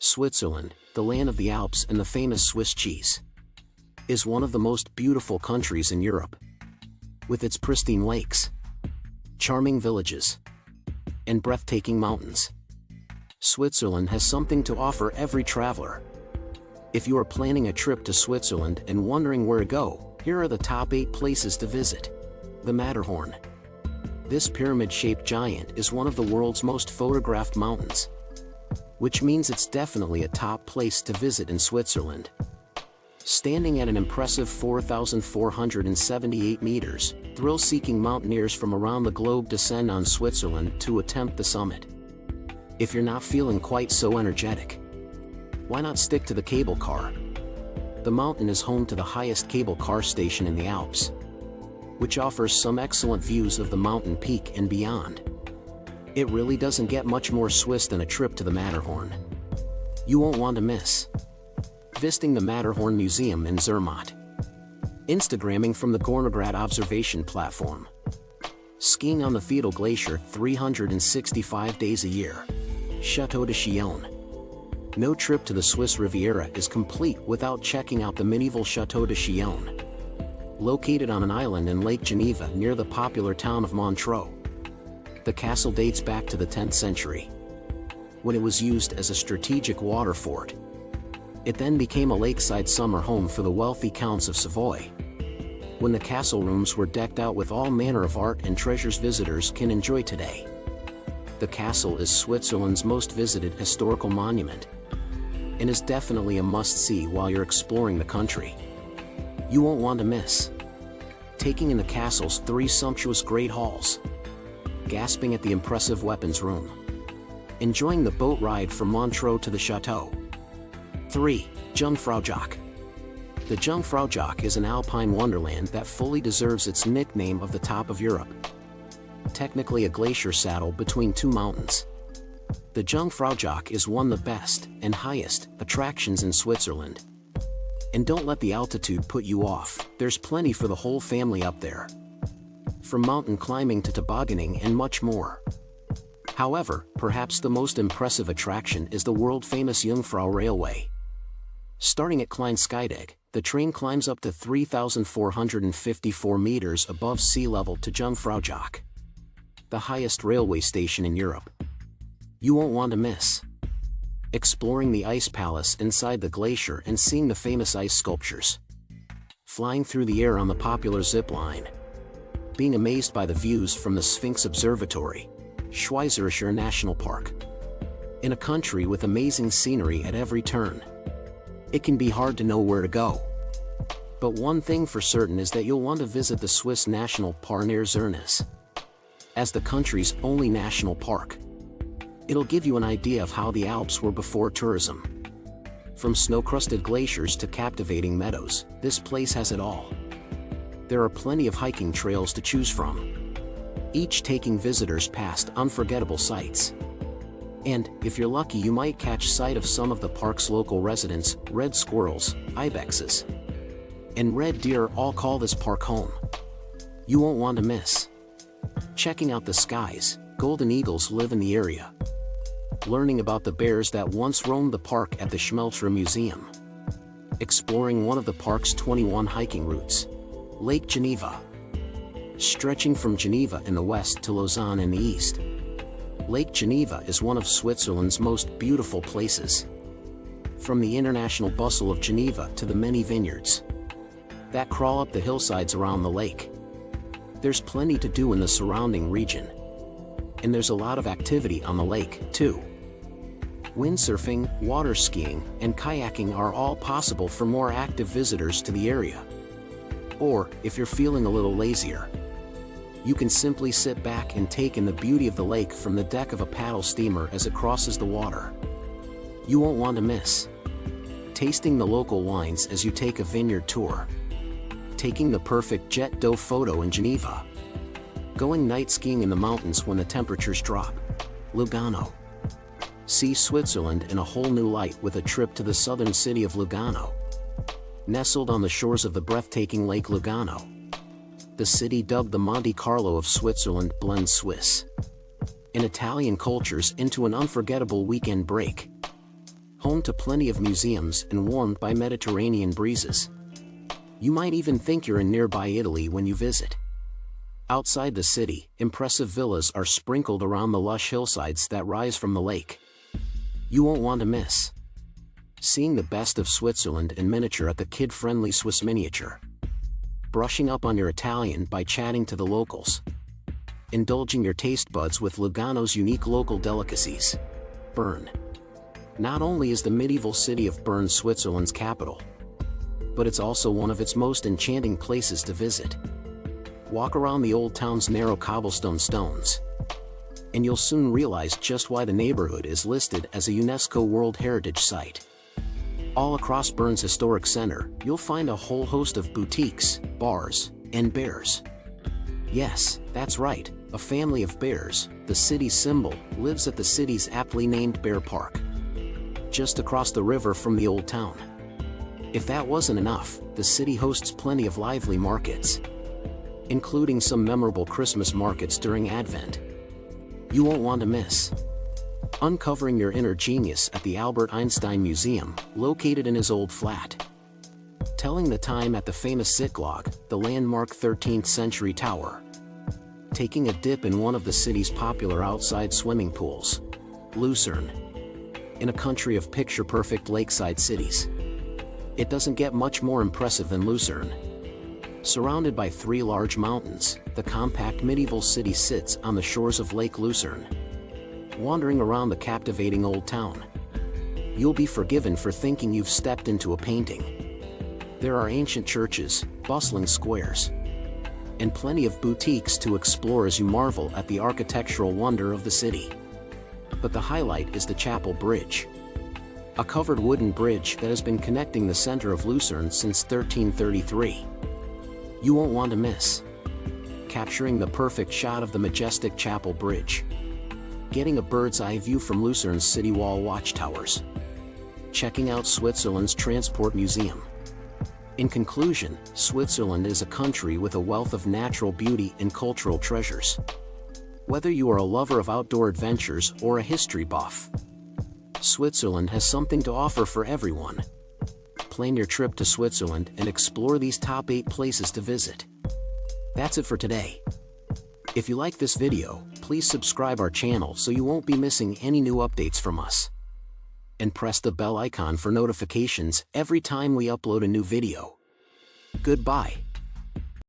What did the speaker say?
Switzerland, the land of the Alps and the famous Swiss cheese, is one of the most beautiful countries in Europe. With its pristine lakes, charming villages, and breathtaking mountains, Switzerland has something to offer every traveler. If you are planning a trip to Switzerland and wondering where to go, here are the top 8 places to visit. The Matterhorn. This pyramid-shaped giant is one of the world's most photographed mountains, which means it's definitely a top place to visit in Switzerland. Standing at an impressive 4,478 meters, thrill-seeking mountaineers from around the globe descend on Switzerland to attempt the summit. If you're not feeling quite so energetic, why not stick to the cable car? The mountain is home to the highest cable car station in the Alps, which offers some excellent views of the mountain peak and beyond. It really doesn't get much more Swiss than a trip to the Matterhorn. You won't want to miss visiting the Matterhorn Museum in Zermatt, Instagramming from the Gornergrat observation platform, skiing on the Theodel Glacier 365 days a year, Château de Chillon. No trip to the Swiss Riviera is complete without checking out the medieval Château de Chillon, located on an island in Lake Geneva near the popular town of Montreux. The castle dates back to the 10th century, when it was used as a strategic water fort. It then became a lakeside summer home for the wealthy counts of Savoy, when the castle rooms were decked out with all manner of art and treasures visitors can enjoy today. The castle is Switzerland's most visited historical monument, and is definitely a must-see while you're exploring the country. You won't want to miss taking in the castle's 3 sumptuous great halls, gasping at the impressive weapons room, enjoying the boat ride from Montreux to the chateau. 3. Jungfraujoch. The Jungfraujoch is an alpine wonderland that fully deserves its nickname of the top of Europe. Technically a glacier saddle between 2 mountains, the Jungfraujoch is one of the best and highest attractions in Switzerland. And don't let the altitude put you off, there's plenty for the whole family up there, from mountain climbing to tobogganing and much more. However, perhaps the most impressive attraction is the world-famous Jungfrau Railway. Starting at Kleinskydegg, the train climbs up to 3,454 meters above sea level to Jungfraujoch, the highest railway station in Europe. You won't want to miss exploring the ice palace inside the glacier and seeing the famous ice sculptures, flying through the air on the popular zip line, being amazed by the views from the Sphinx Observatory, Schweizerischer National Park. In a country with amazing scenery at every turn, it can be hard to know where to go. But one thing for certain is that you'll want to visit the Swiss National Park near Zernes, as the country's only national park. It'll give you an idea of how the Alps were before tourism. From snow-crusted glaciers to captivating meadows, this place has it all. There are plenty of hiking trails to choose from, each taking visitors past unforgettable sights. And, if you're lucky, you might catch sight of some of the park's local residents. Red squirrels, ibexes, and red deer all call this park home. You won't want to miss checking out the skies. Golden eagles live in the area, learning about the bears that once roamed the park at the Schmelzer Museum, exploring one of the park's 21 hiking routes, Lake Geneva, stretching from Geneva in the west to Lausanne in the east. Lake Geneva is one of Switzerland's most beautiful places. From the international bustle of Geneva to the many vineyards that crawl up the hillsides around the lake, there's plenty to do in the surrounding region. And there's a lot of activity on the lake, too. Windsurfing, water skiing, and kayaking are all possible for more active visitors to the area. Or, if you're feeling a little lazier, you can simply sit back and take in the beauty of the lake from the deck of a paddle steamer as it crosses the water. You won't want to miss tasting the local wines as you take a vineyard tour, taking the perfect jet d'eau photo in Geneva, going night skiing in the mountains when the temperatures drop. Lugano. See Switzerland in a whole new light with a trip to the southern city of Lugano. Nestled on the shores of the breathtaking Lake Lugano, the city dubbed the Monte Carlo of Switzerland blends Swiss and Italian cultures into an unforgettable weekend break. Home home to plenty of museums and warmed by Mediterranean breezes. You might even think you're in nearby Italy when you visit. Outside the city, impressive villas are sprinkled around the lush hillsides that rise from the lake. You won't want to miss seeing the best of Switzerland in miniature at the kid-friendly Swiss Miniature. Brushing up on your Italian by chatting to the locals. Indulging your taste buds with Lugano's unique local delicacies. Bern. Not only is the medieval city of Bern Switzerland's capital, but it's also one of its most enchanting places to visit. Walk around the old town's narrow cobblestone stones, and you'll soon realize just why the neighborhood is listed as a UNESCO World Heritage Site. All across Bern's historic center, you'll find a whole host of boutiques, bars, and bears. Yes, that's right, a family of bears, the city's symbol, lives at the city's aptly named Bear Park, just across the river from the old town. If that wasn't enough, the city hosts plenty of lively markets, including some memorable Christmas markets during Advent. You won't want to miss uncovering your inner genius at the Albert Einstein Museum, located in his old flat. Telling the time at the famous Sitglocke, the landmark 13th century tower. Taking a dip in one of the city's popular outside swimming pools, Lucerne. In a country of picture-perfect lakeside cities, it doesn't get much more impressive than Lucerne. Surrounded by 3 large mountains, the compact medieval city sits on the shores of Lake Lucerne. Wandering around the captivating old town, you'll be forgiven for thinking you've stepped into a painting. There are ancient churches, bustling squares, and plenty of boutiques to explore as you marvel at the architectural wonder of the city. But the highlight is the Chapel Bridge, a covered wooden bridge that has been connecting the center of Lucerne since 1333. You won't want to miss capturing the perfect shot of the majestic Chapel Bridge, getting a bird's-eye view from Lucerne's city wall watchtowers, checking out Switzerland's Transport Museum. In conclusion, Switzerland is a country with a wealth of natural beauty and cultural treasures. Whether you are a lover of outdoor adventures or a history buff, Switzerland has something to offer for everyone. Plan your trip to Switzerland and explore these top 8 places to visit. That's it for today. If you like this video, please subscribe our channel so you won't be missing any new updates from us. And press the bell icon for notifications every time we upload a new video. Goodbye.